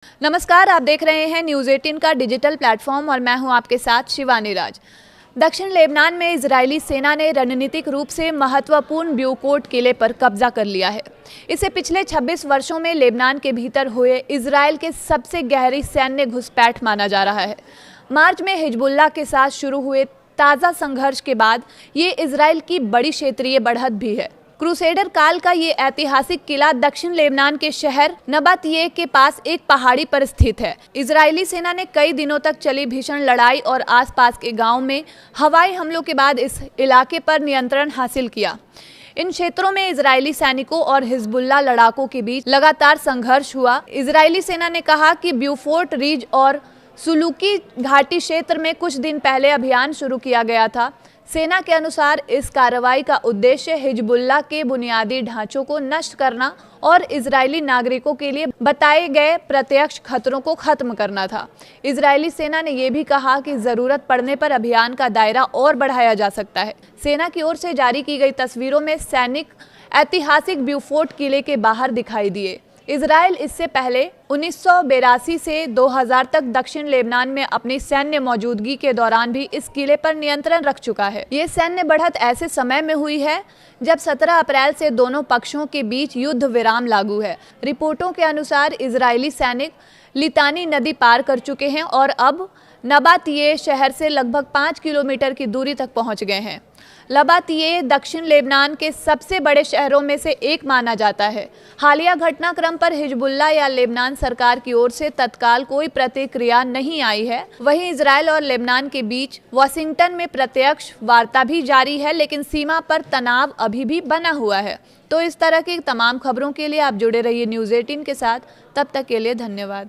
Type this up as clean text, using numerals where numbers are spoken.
नमस्कार, आप देख रहे हैं न्यूज़ 18 का डिजिटल प्लेटफॉर्म और मैं हूं आपके साथ शिवानी राज। दक्षिण लेबनान में इजरायली सेना ने रणनीतिक रूप से महत्वपूर्ण ब्यूकोट किले पर कब्जा कर लिया है। इसे पिछले 26 वर्षों में लेबनान के भीतर हुए इजरायल के सबसे गहरी सैन्य घुसपैठ माना जा रहा है। मार्च में हिजबुल्लाह के साथ शुरू हुए ताज़ा संघर्ष के बाद ये इजरायल की बड़ी क्षेत्रीय बढ़त भी है। क्रूसेडर काल का ये ऐतिहासिक किला दक्षिण लेबनान के शहर नबातिये के पास एक पहाड़ी पर स्थित है। इजरायली सेना ने कई दिनों तक चली भीषण लड़ाई और आसपास के गांव में हवाई हमलों के बाद इस इलाके पर नियंत्रण हासिल किया। इन क्षेत्रों में इजरायली सैनिकों और हिजबुल्लाह लड़ाकों के बीच लगातार संघर्ष हुआ। इजरायली सेना ने कहा कि ब्यूफोर्ट रिज और सुलूकी घाटी क्षेत्र में कुछ दिन पहले अभियान शुरू किया गया था। सेना के अनुसार इस कार्रवाई का उद्देश्य हिजबुल्लाह के बुनियादी ढांचों को नष्ट करना और इजरायली नागरिकों के लिए बताए गए प्रत्यक्ष खतरों को खत्म करना था। इजरायली सेना ने यह भी कहा कि जरूरत पड़ने पर अभियान का दायरा और बढ़ाया जा सकता है। सेना की ओर से जारी की गई तस्वीरों में सैनिक ऐतिहासिक ब्यूफोर्ट किले के बाहर दिखाई दिए। इजरायल इससे पहले 1982 से 2000 तक दक्षिण लेबनान में अपनी सैन्य मौजूदगी के दौरान भी इस किले पर नियंत्रण रख चुका है। ये सैन्य बढ़त ऐसे समय में हुई है जब 17 अप्रैल से दोनों पक्षों के बीच युद्ध विराम लागू है। रिपोर्टों के अनुसार इजरायली सैनिक लितानी नदी पार कर चुके हैं और अब नबातिये शहर से लगभग 5 किलोमीटर की दूरी तक पहुंच गए हैं। नबातिये दक्षिण लेबनान के सबसे बड़े शहरों में से एक माना जाता है। हालिया घटनाक्रम पर हिजबुल्लाह या लेबनान सरकार की ओर से तत्काल कोई प्रतिक्रिया नहीं आई है। वहीं इजरायल और लेबनान के बीच वाशिंगटन में प्रत्यक्ष वार्ता भी जारी है, लेकिन सीमा पर तनाव अभी भी बना हुआ है। तो इस तरह की तमाम खबरों के लिए आप जुड़े रहिए न्यूज़ 18 के साथ। तब तक के लिए धन्यवाद।